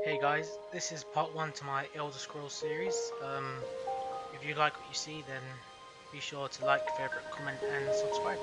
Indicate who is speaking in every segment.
Speaker 1: Hey guys, this is part 1 to my Elder Scrolls series. If you like what you see, then be sure to like, favorite, comment and subscribe.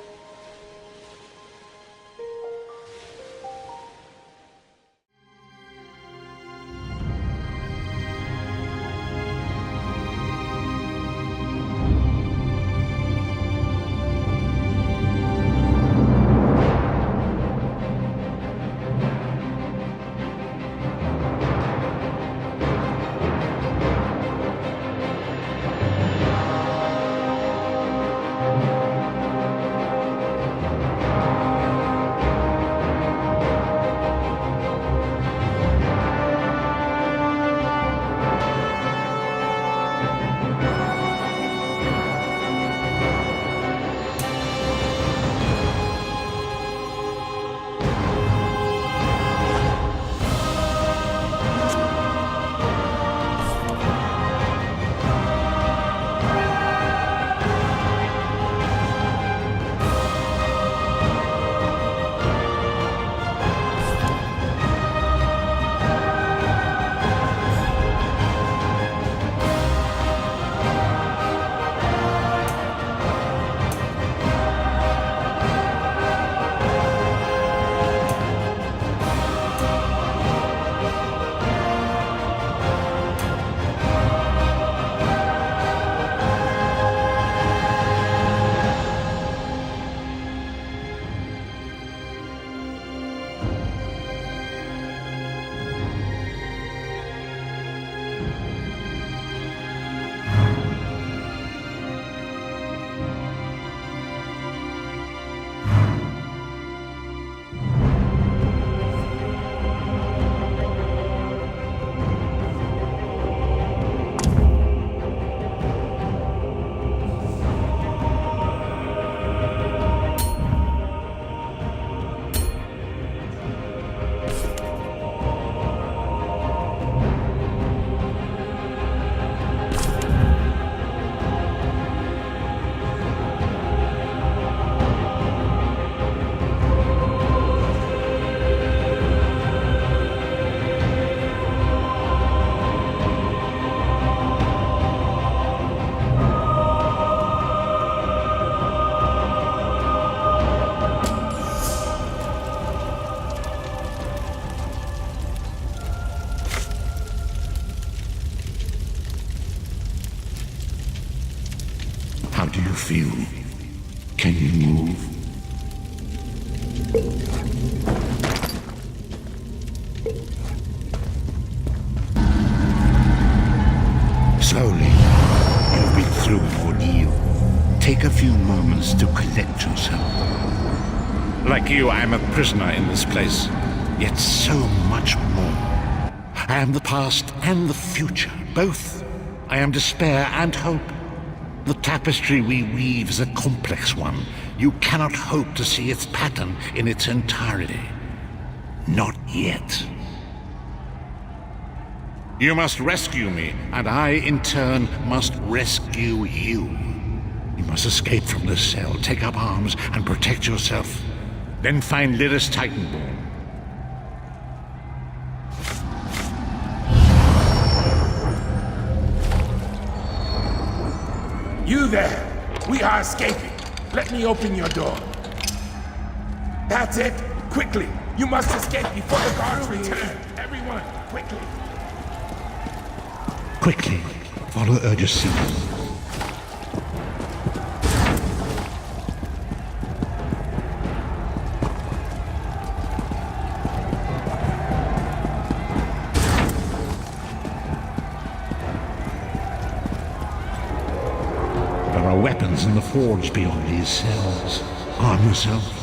Speaker 2: How do you feel? Can you move? Slowly. You've been through an ordeal. Take a few moments to collect yourself. Like you, I am a prisoner in this place, yet so much more. I am the past and the future, both. I am despair and hope. The tapestry we weave is a complex one. You cannot hope to see its pattern in its entirety. Not yet. You must rescue me, and I, in turn, must rescue you. You must escape from this cell, take up arms, and protect yourself. Then find Lyris Titanborn.
Speaker 3: You there! We are escaping! Let me open your door. That's it! Quickly! You must escape before the guards return! Everyone, quickly!
Speaker 2: Quickly, follow urgency. There are weapons in the forge beyond these cells. Arm yourself.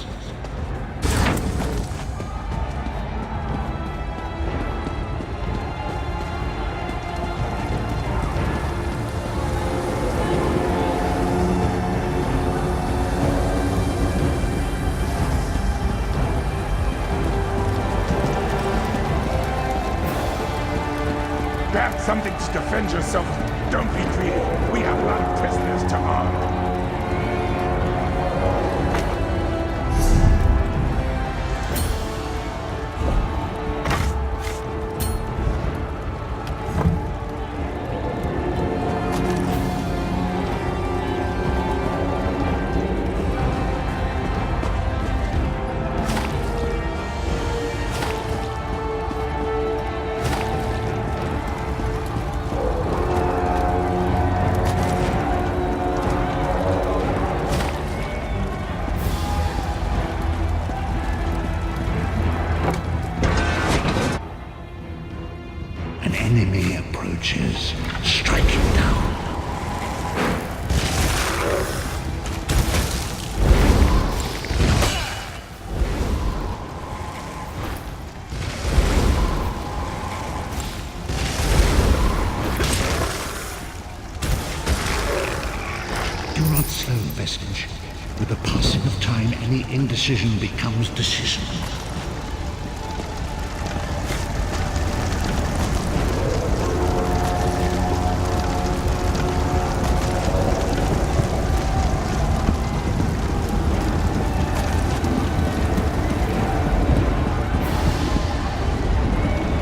Speaker 3: Grab something to defend yourself. Don't be greedy. We have a lot of prisoners to arm.
Speaker 2: enemy approaches, strike him down. Do not slow, Vestige. With the passing of time, any indecision becomes decision.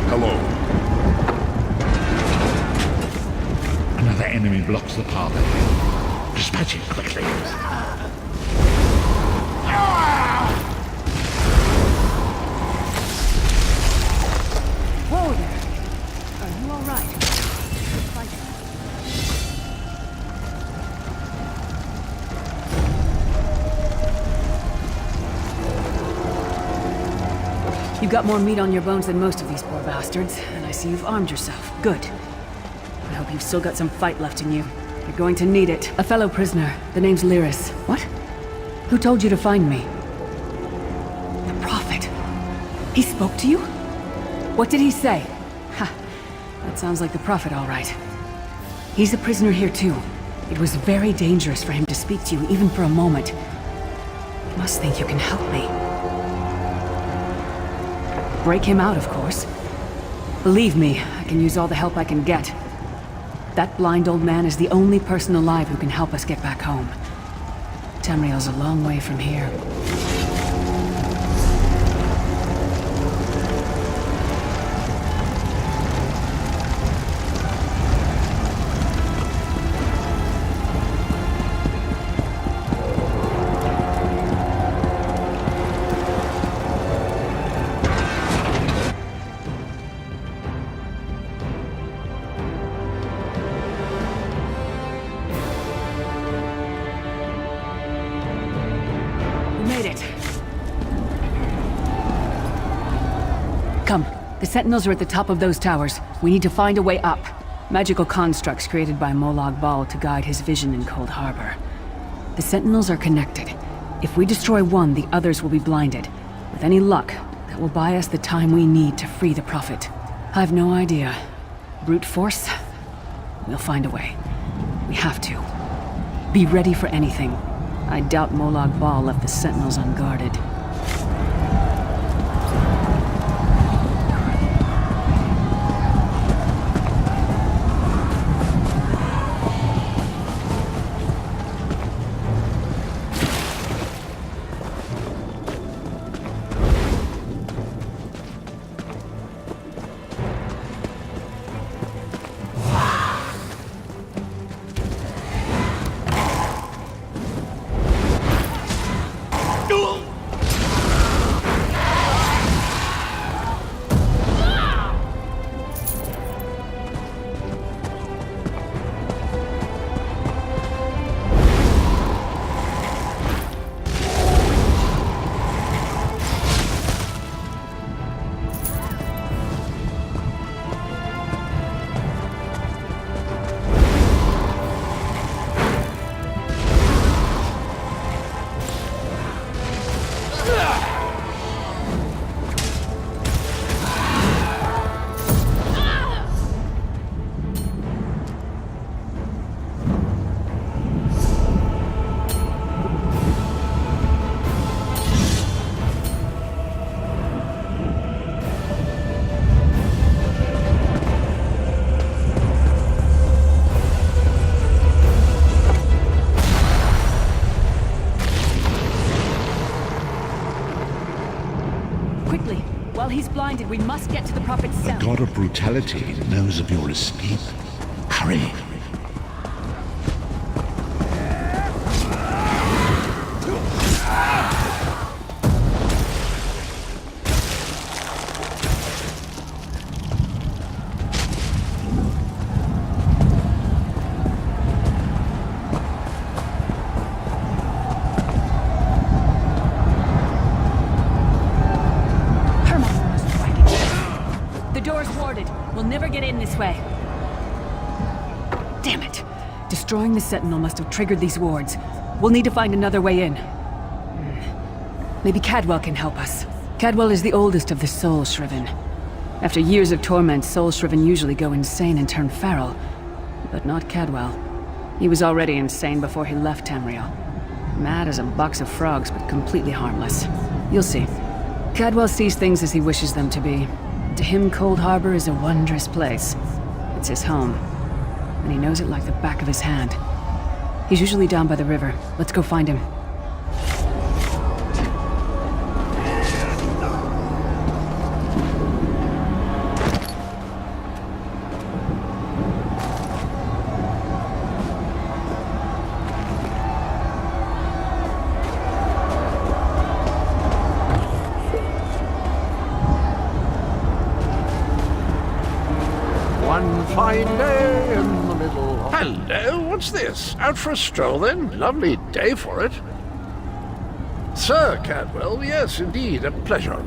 Speaker 3: Hello.
Speaker 2: Another enemy blocks the path ahead. Dispatch it quickly.
Speaker 4: Whoa there! Are you alright? You've got more meat on your bones than most of these poor bastards, and I see you've armed yourself. Good. I hope you've still got some fight left in you. You're going to need it. A fellow prisoner. The name's Lyris. What? Who told you to find me? The Prophet. He spoke to you? What did he say? Ha. That sounds like the Prophet, all right. He's a prisoner here, too. It was very dangerous for him to speak to you, even for a moment. You must think you can help me. Break him out, of course. Believe me, I can use all the help I can get. That blind old man is the only person alive who can help us get back home. Tamriel's a long way from here. Come. The Sentinels are at the top of those towers. We need to find a way up. Magical constructs created by Molag Bal to guide his vision in Cold Harbor. The Sentinels are connected. If we destroy one, the others will be blinded. With any luck, that will buy us the time we need to free the Prophet. I've no idea. Brute force? We'll find a way. We have to. Be ready for anything. I doubt Molag Bal left the Sentinels unguarded. While he's blinded, we must get to the Prophet's cell.
Speaker 2: The god of brutality knows of your escape. Hurry.
Speaker 4: The door's harbor's warded. We'll never get in this way. Damn it. Destroying the Sentinel must have triggered these wards. We'll need to find another way in. Maybe Cadwell can help us. Cadwell is the oldest of the Soul Shriven. After years of torment, Soul Shriven usually go insane and turn feral. But not Cadwell. He was already insane before he left Tamriel. Mad as a box of frogs, but completely harmless. You'll see. Cadwell sees things as he wishes them to be. To him, Cold Harbor is a wondrous place. It's his home. And he knows it like the back of his hand. He's usually down by the river. Let's go find him.
Speaker 5: One fine day in the middle of...
Speaker 2: Hello, what's this? Out for a stroll then? Lovely day for it. Sir Cadwell, yes, indeed, a pleasure.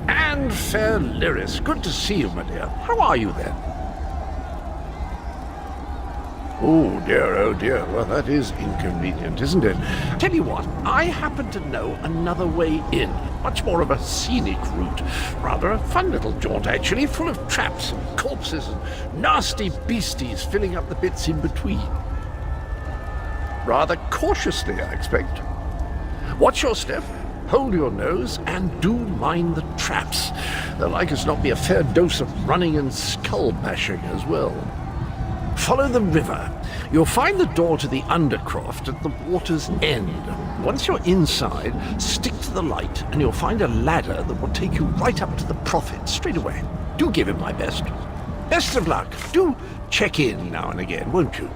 Speaker 2: And fair Lyris, good to see you, my dear. How are you then? Oh dear, well that is inconvenient, isn't it? Tell you what, I happen to know another way in. Much more of a scenic route. Rather a fun little jaunt, actually, full of traps and corpses and nasty beasties filling up the bits in between. Rather cautiously, I expect. Watch your step, hold your nose, and do mind the traps. There'll like as not be a fair dose of running and skull bashing as well. Follow the river. You'll find the door to the Undercroft at the water's end. Once you're inside, stick to the light, and you'll find a ladder that will take you right up to the Prophet straight away. Do give him my best. Best of luck. Do check in now and again, won't you?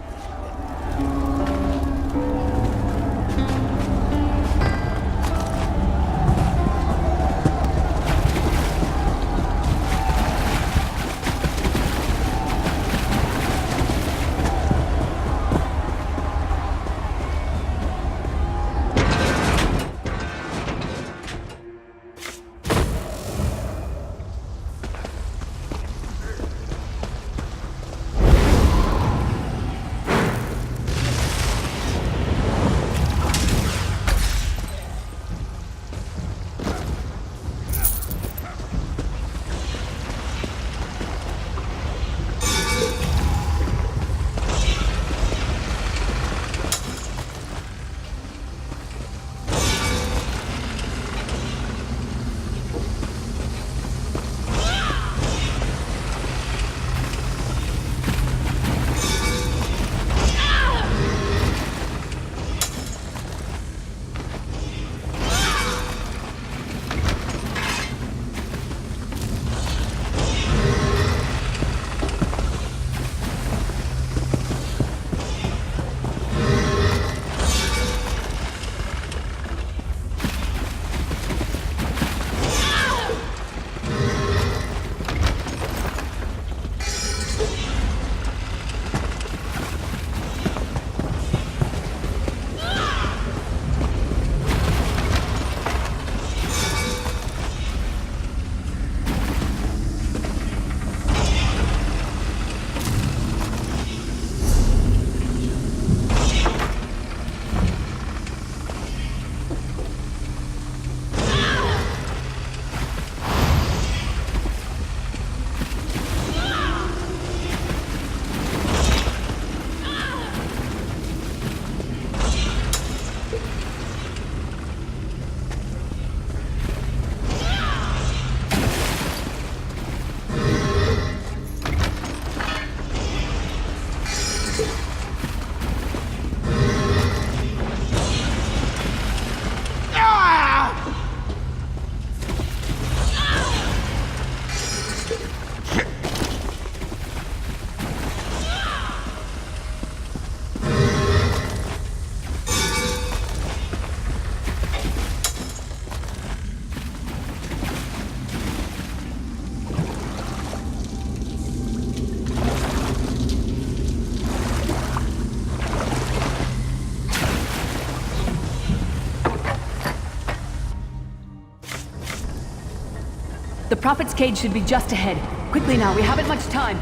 Speaker 4: The Prophet's cage should be just ahead. Quickly now, we haven't much time.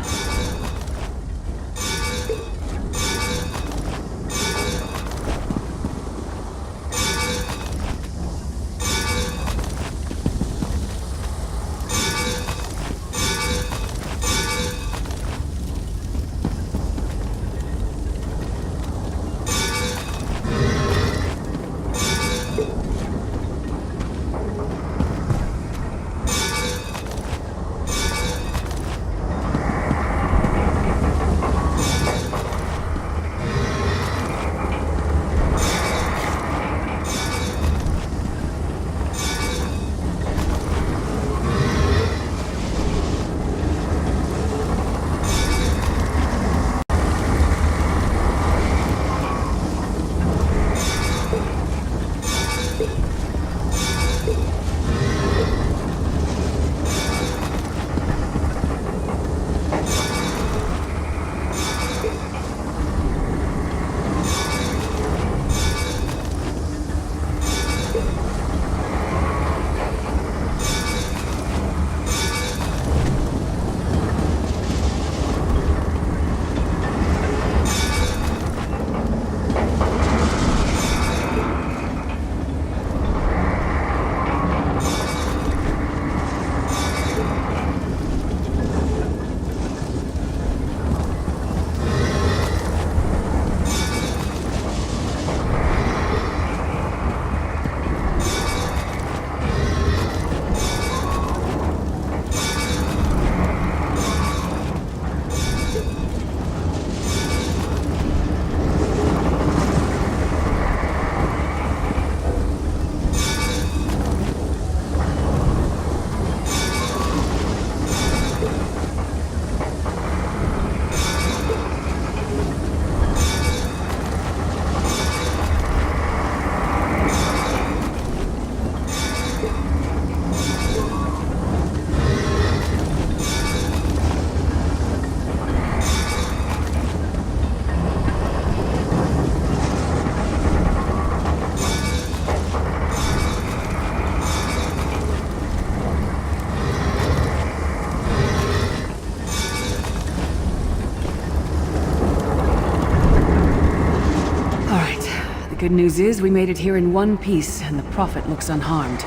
Speaker 4: The good news is we made it here in one piece, and the Prophet looks unharmed.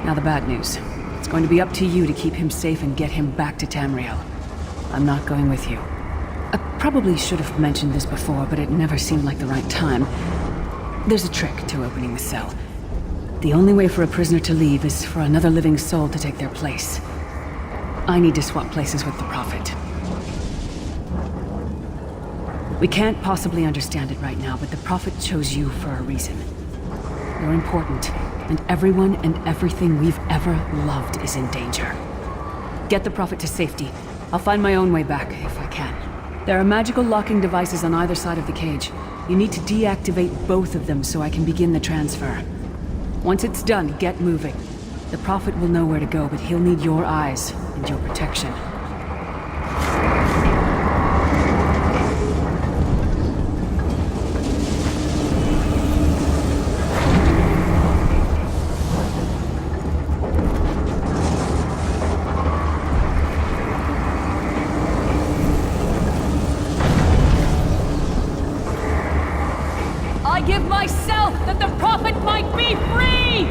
Speaker 4: Now the bad news. It's going to be up to you to keep him safe and get him back to Tamriel. I'm not going with you. I probably should have mentioned this before, but it never seemed like the right time. There's a trick to opening the cell. The only way for a prisoner to leave is for another living soul to take their place. I need to swap places with the Prophet. We can't possibly understand it right now, but the Prophet chose you for a reason. You're important, and everyone and everything we've ever loved is in danger. Get the Prophet to safety. I'll find my own way back, if I can. There are magical locking devices on either side of the cage. You need to deactivate both of them so I can begin the transfer. Once it's done, get moving. The Prophet will know where to go, but he'll need your eyes and your protection. I give myself that the Prophet might be free!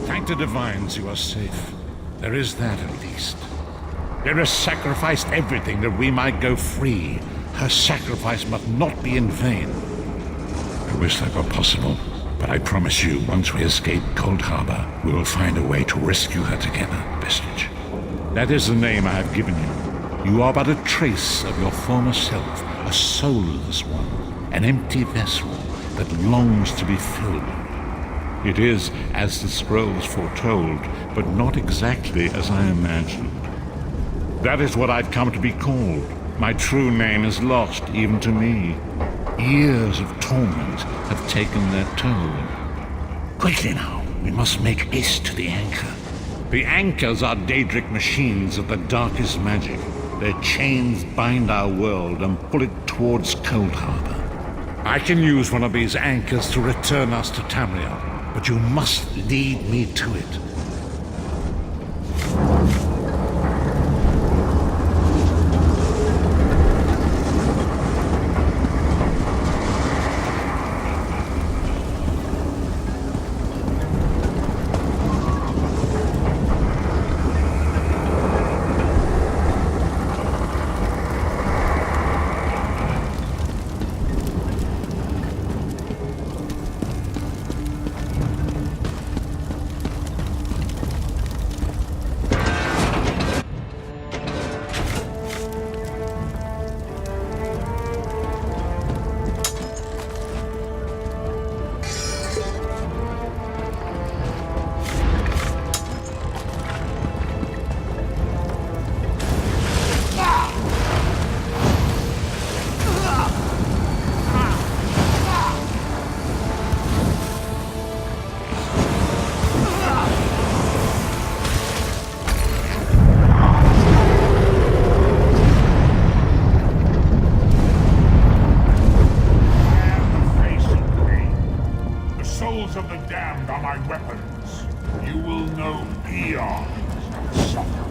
Speaker 2: Thank the divines you are safe. There is that at least. Lyris sacrificed everything that we might go free. Her sacrifice must not be in vain. I wish that were possible, but I promise you, once we escape Cold Harbor, we will find a way to rescue her together, Vestige. That is the name I have given you. You are but a trace of your former self, a soulless one, an empty vessel that longs to be filled. It is as the scrolls foretold, but not exactly as I imagined. That is what I've come to be called. My true name is lost even to me. Years of torment have taken their toll. Quickly now, we must make haste to the anchor. The anchors are Daedric machines of the darkest magic. Their chains bind our world and pull it towards Cold Harbor. I can use one of these anchors to return us to Tamriel, but you must lead me to it.
Speaker 3: Of the damned are my weapons. You will know eons of suffering.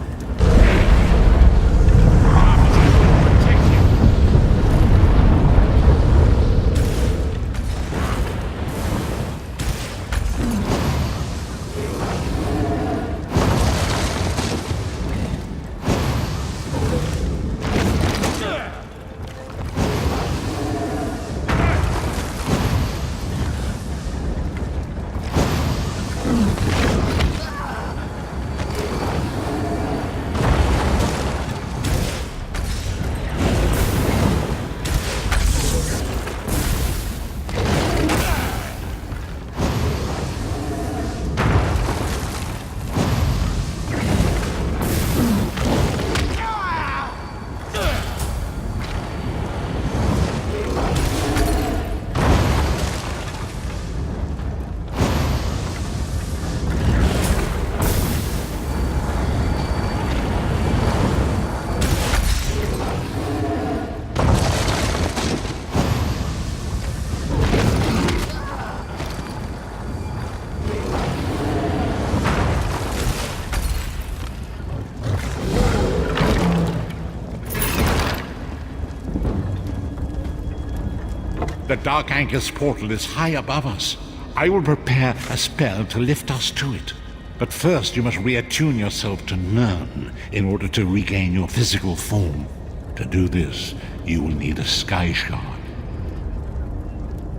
Speaker 2: The Dark Anchor's portal is high above us. I will prepare a spell to lift us to it. But first you must reattune yourself to Nirn in order to regain your physical form. To do this, you will need a Sky Shard.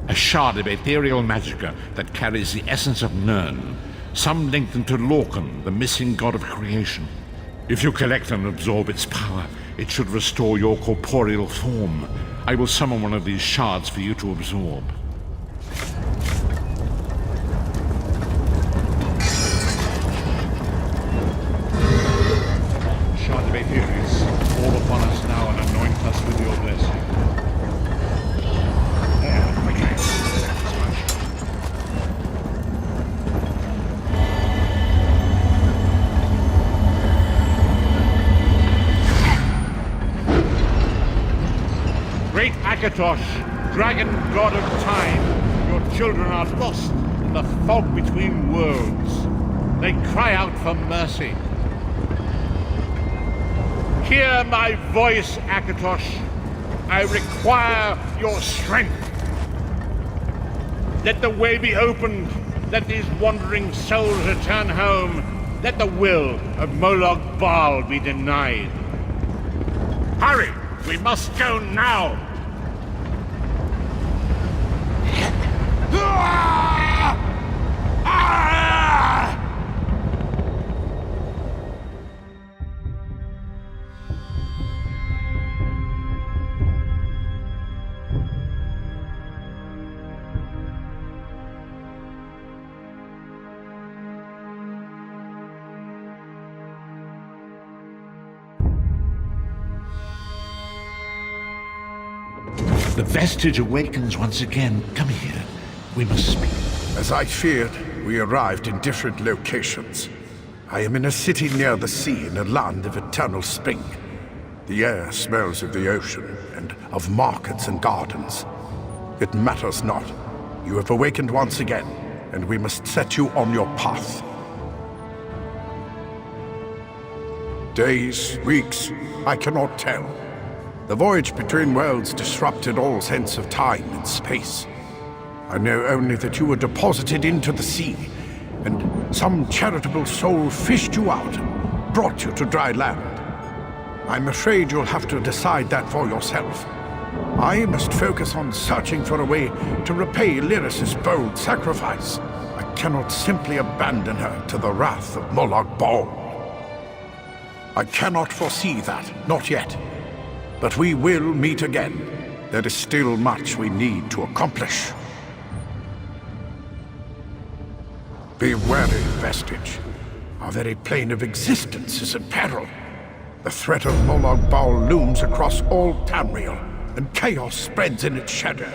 Speaker 2: A shard of ethereal magicka that carries the essence of Nirn, some linked into Lorcan, the missing god of creation. If you collect and absorb its power, it should restore your corporeal form. I will summon one of these shards for you to absorb. Shard of Aetherius, fall upon us now and anoint us with your blessing. There, okay. Great Akatosh, dragon god of time, your children are lost in the fog between worlds. They cry out for mercy. Hear my voice, Akatosh. I require your strength. Let the way be opened. Let these wandering souls return home. Let the will of Molag Bal be denied. Hurry! We must go now! The vestige awakens once again. Come here. We must speak.
Speaker 3: As I feared, we arrived in different locations.
Speaker 2: I am in a city near the sea in a land of eternal spring. The air smells of the ocean and of markets and gardens. It matters not. You have awakened once again, and we must set you on your path. Days, weeks, I cannot tell. The voyage between worlds disrupted all sense of time and space. I know only that you were deposited into the sea, and some charitable soul fished you out and brought you to dry land. I'm afraid you'll have to decide that for yourself. I must focus on searching for a way to repay Lyris's bold sacrifice. I cannot simply abandon her to the wrath of Molag Bal. I cannot foresee that, not yet. But we will meet again. There is still much we need to accomplish. Be wary, Vestige. Our very plane of existence is in peril. The threat of Molag Bal looms across all Tamriel, and chaos spreads in its shadow.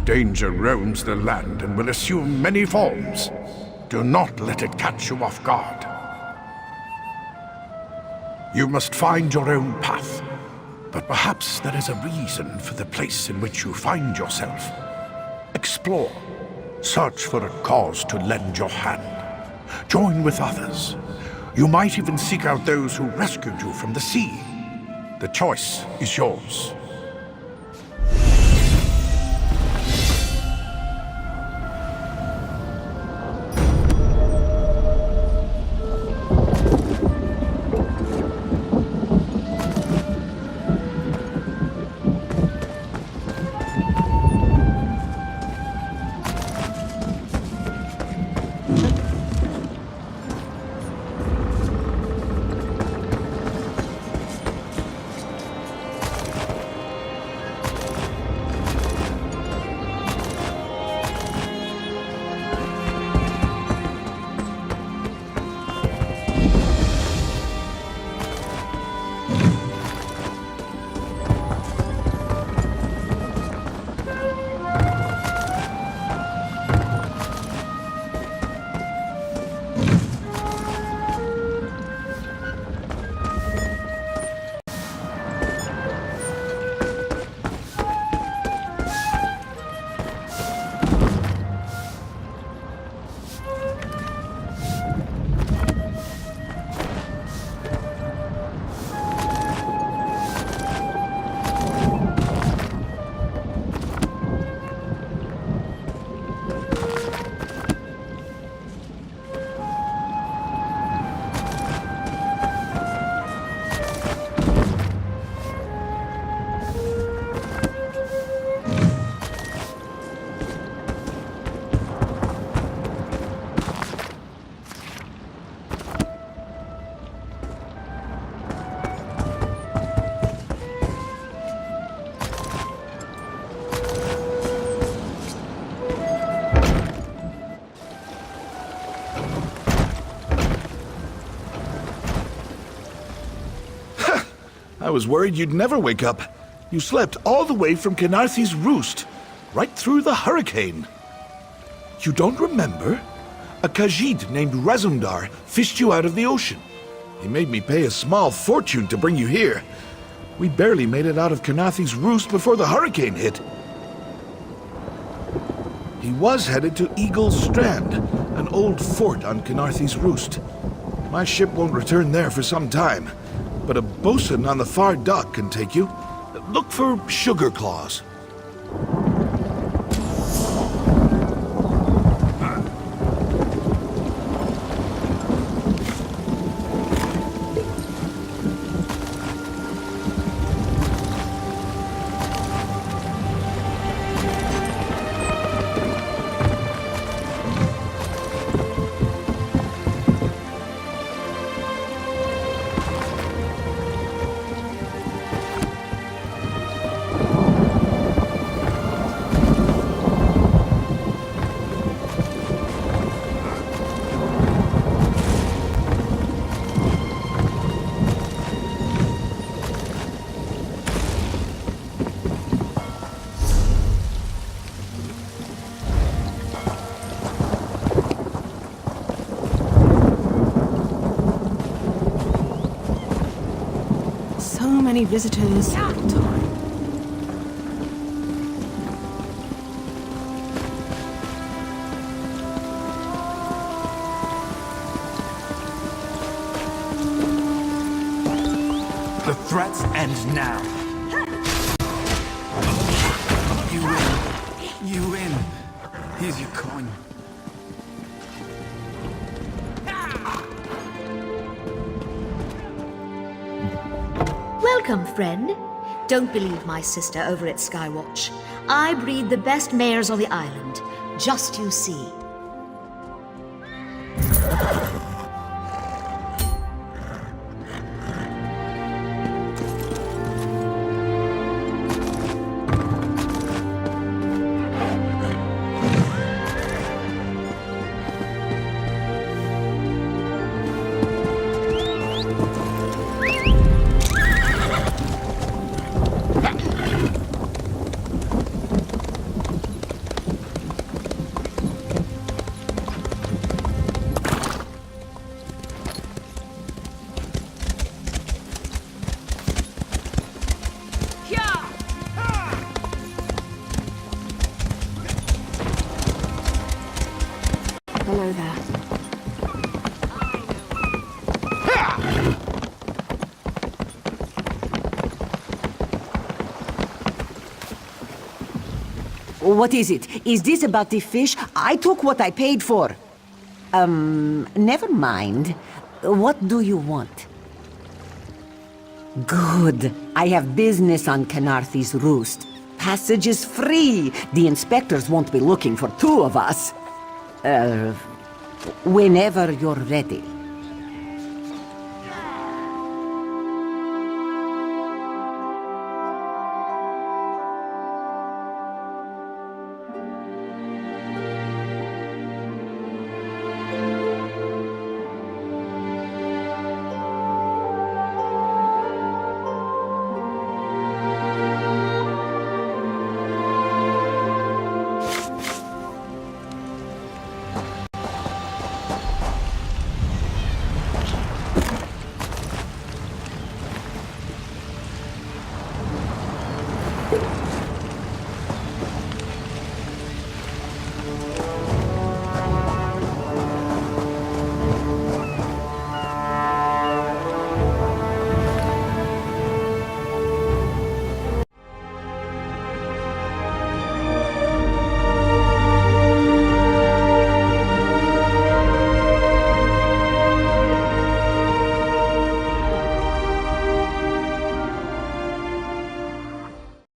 Speaker 2: Danger roams the land and will assume many forms. Do not let it catch you off guard. You must find your own path, but perhaps there is a reason for the place in which you find yourself. Explore. Search for a cause to lend your hand. Join with others. You might even seek out those who rescued you from the sea. The choice is yours.
Speaker 6: I was worried you'd never wake up. You slept all the way from Khenarthi's roost, right through the hurricane. You don't remember? A Khajiit named Razumdar fished you out of the ocean. He made me pay a small fortune to bring you here. We barely made it out of Khenarthi's roost before the hurricane hit. He was headed to Eagle's Strand, an old fort on Khenarthi's roost. My ship won't return there for some time, but a bosun on the far dock can take you. Look for Sugar Claws.
Speaker 4: any visitors?
Speaker 7: The threats end now. You win. You win. Here's your coin.
Speaker 8: Welcome, friend. Don't believe my sister over at Skywatch. I breed the best mares on the island. Just you see.
Speaker 4: Hello there.
Speaker 9: What is it? Is this about the fish? I took what I paid for. Never mind. What do you want? Good. I have business on Canarthy's Roost. Passage is free. The inspectors won't be looking for two of us. Whenever you're ready.